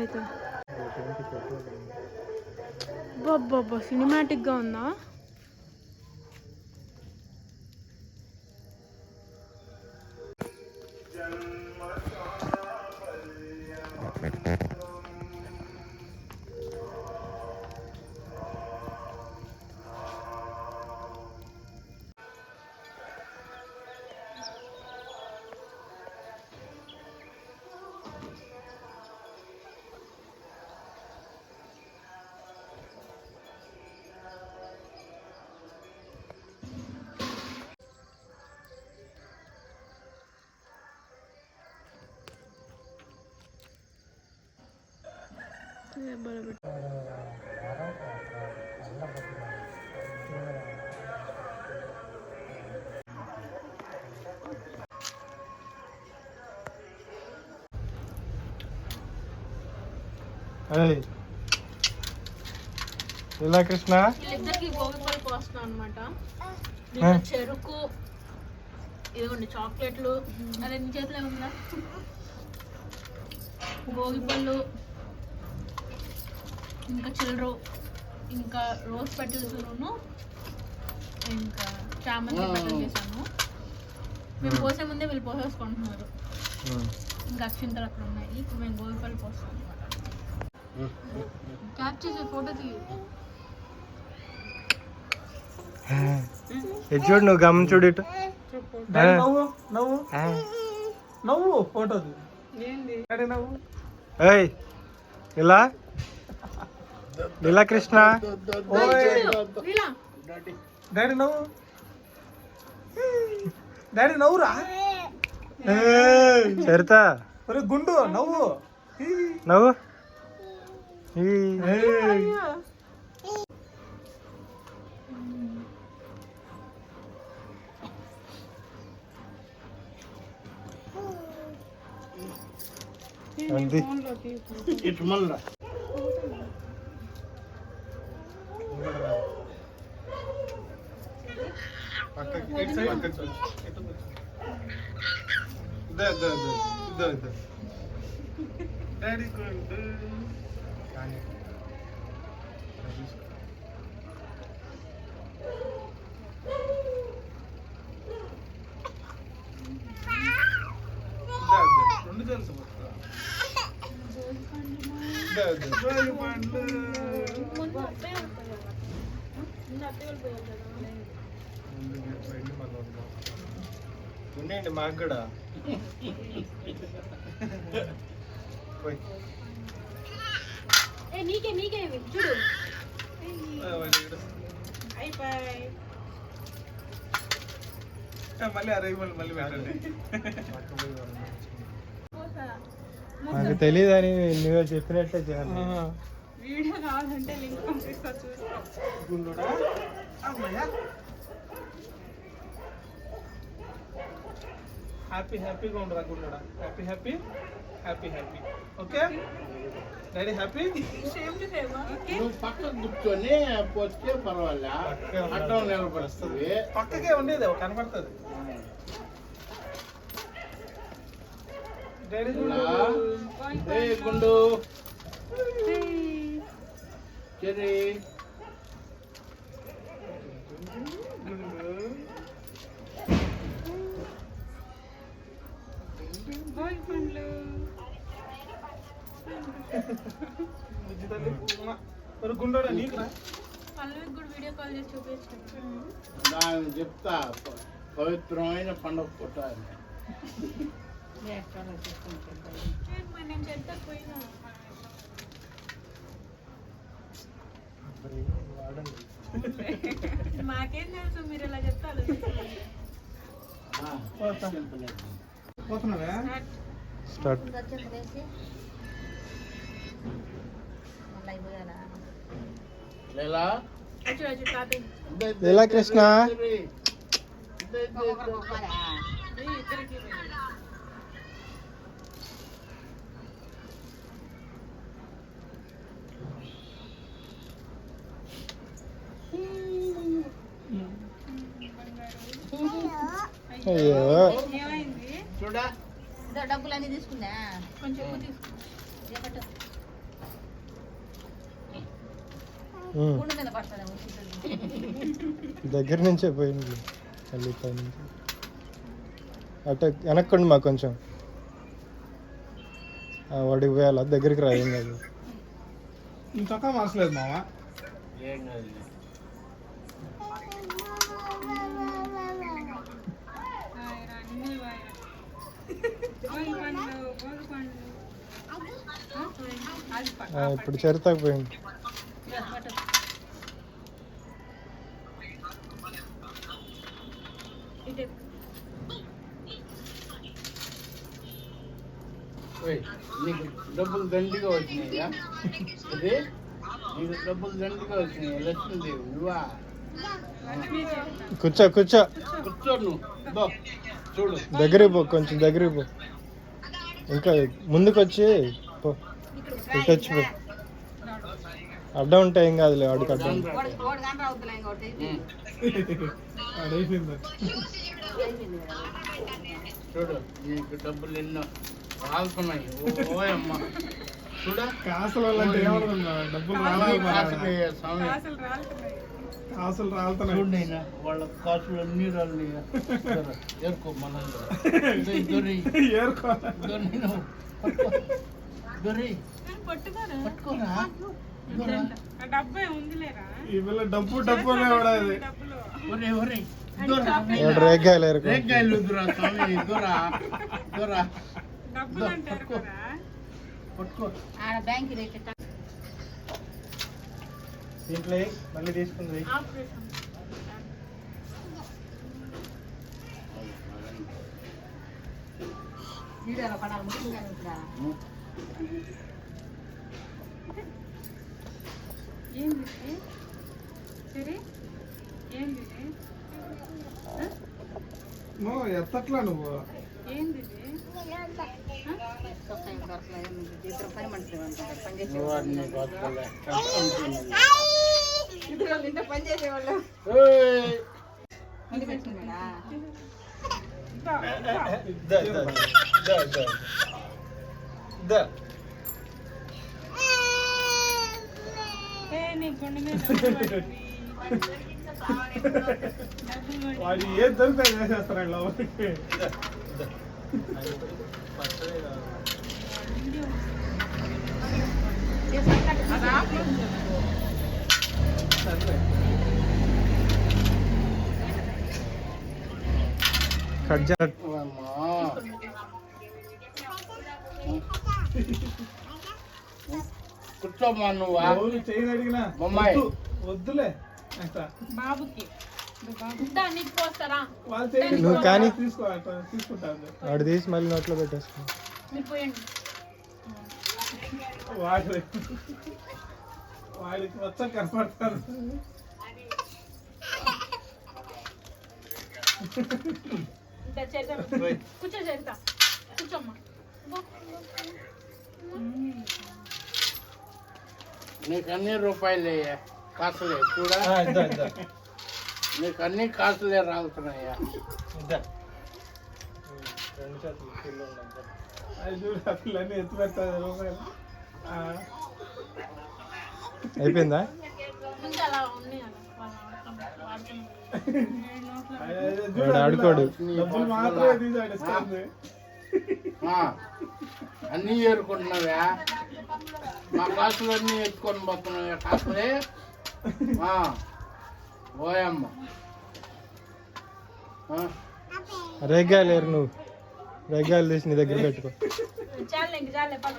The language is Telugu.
అయితే బాబ్బా సినిమాటిక్గా ఉందా. ఇలా కృష్ణ వీళ్ళిద్దరికి గోగిపళ్ళు పోస్తున్నాం అనమాట. చెరుకు ఇదిగోండి చాక్లెట్లు అదే నీ చేతిలో ఉందా, గోగిపళ్ళు ఇంకా చిల్లరు ఇంకా రోజ్ పెటల్స్ను ఇంకా చామంతి పెటల్ చేసాము. మేము పోసే ముందే వీళ్ళు పోసేసుకుంటున్నారు. ఇంకా అక్షింతలు అక్కడ ఉన్నాయి. ఇప్పుడు మేము గోగిపళ్ళు పోస్తాం అనమాట. క్యాప్ చేసే ఫోటో తీయ చూడు, నువ్వు గమని చూడు ఇటు నవ్వు నవ్వు నవ్వు ఫోటో నవ్వు. ఏయ్ ఇలా ఇలా కృష్ణ డాడీ నవ్వు, డాడీ నవ్వురా. చరిత ఒరే గుండు నవ్వు నవ్వు. ఇటు మళ్ళా డాడీ గుండు రెండు తెలుసు ఉండండి మాకు కూడా. నీకే నీకే చూడు. మళ్ళీ అరవై మళ్ళీ పెట్టండి. నాకు తెలియదని నువ్వే చెప్పినట్టే చేయాలి. వీడియో కావాలంటే లింక్ పంపిస్తా చూస్తా. హ్యాపీ హ్యాపీగా ఉండరా గుండడా. Happy happy happy happy. Okay daddy happy. నువ్వు పక్కన కూర్చొని పోతే పర్వాలే, అట్లా నిలబడుతుంది. పక్కకే ఉండేది కనపడుతుంది. డాడీ గుండు చెరి గుండోడా నీకురా. పల్లవికి కూడా వీడియో కాల్ చేసి చూపించాను. దాన్ని చెప్తా, పవిత్రమైన పండుగ పుట్టాలి. నేను చెప్తా పోయినా మాకేం తెలుసు, మీరు ఇలా చెప్తారు. పోతున్నావా? స్టార్ట్. ఎలా కృష్ణ అయ్యో ఏమైంది? చూడా డబ్బులన్నీ తీసుకున్నా కొంచెం తీసుకో. గుండె మీద పడతాడేమో దగ్గర నుంచే పోయింది మళ్ళీ పై నుంచి అట్ట వెనక్కండి మాకు కొంచెం వాడికి పోయాల దగ్గరికి రా ఏం కాదు నీ చొక్కా మార్చలేదు మామ. ఏం కాదు. ఇప్పుడు చరితకు పోయింది ఓయ్, నీకు డబ్బులు దండిగా వచ్చినాయా? అదే నీకు డబ్బులు దండిగా వచ్చినాయి. లక్ష్మీదేవి నువ్వా? కూర్చో కూర్చో కూర్చో నువ్వు. దో, చూడు. దగ్గరికి పో కొంచెం దగ్గరికి పో ఇంకా ముందుకు వచ్చి పో ఇటు వచ్చి పో అడ్డం ఉంటే ఏం కాదులే వాడికి అడ్డం ఉమ్. అయిపోయింది. చూడు నీకు డబ్బులు ఎన్నో రాలుతున్నాయి. ఓయమ్మ చూడా. కాసులు అంటే ఏమనుకున్నా, డబ్బులు రావాలి మరి. కాసులయ్యా స్వామి. కాసులు రాలుతున్నాయి. చూడైనా వాళ్ళ కాసులు అన్ని రాలినాయా? ఏరుకో మన దొరి ఏరుకో. దొరి పట్టుకోరా. ఈ పిల్ల డబ్బు డబ్బునే వాడేది. ఒరే ఒరే వాడు రేగ్గాయలు ఏరుకో రేగ్గాయలు వద్దురా స్వామి. దొరా దొరా పట్టుకో. దీంట్లో మళ్ళీ తీసుకుంది నువ్వు ఎత్తట్లా నువ్వు. వాడిని పట్టుకోలే. వాడు ఏం దొరికితే చేసేస్తారు లోపలికి. కట్ చేయాలి కూర్చోమ్మా నువ్వు. ఎవరు చేయని అడిగినా బొమ్మాయి. వద్దులే అంట. బాబుకి నీకు పోస్తారా వాళ్ళు చేయని నువ్వు కానీ. తీసుకుంటాను. వాడు తీసి మళ్ళీ నోట్లో పెట్టేసుకో మీరు పోయండి. వాడికి వచ్చా కనపడతారు. ఇంకా చేద్దాం. కూర్చో చేద్దాం. కూర్చోమ్మా. నీకు అన్ని రూపాయలే కాసులే. చూడా నీకు అన్ని కాసులే రాలుతున్నాయా? అది చూడు ఆ పిల్లల్ని ఎత్తు పెడతారు రూపాయలు. అయిపోయిందా ఇంకా అలా ఉంది వాడు ఆడుకోడు డబ్బులు మాత్రమే తీసి ఆడిస్తుంది. అన్నీ ఏరుకుంటున్నావా? మా కాసులు అన్నీ ఎత్తుకొని పోతున్నావా? కాసులే ఓయమ్మ. రేగ్గాయలు ఏరు నువ్వు రేగ్గాయలు తీసి నీ దగ్గర పెట్టుకో చాలే ఇంక చాలే పద.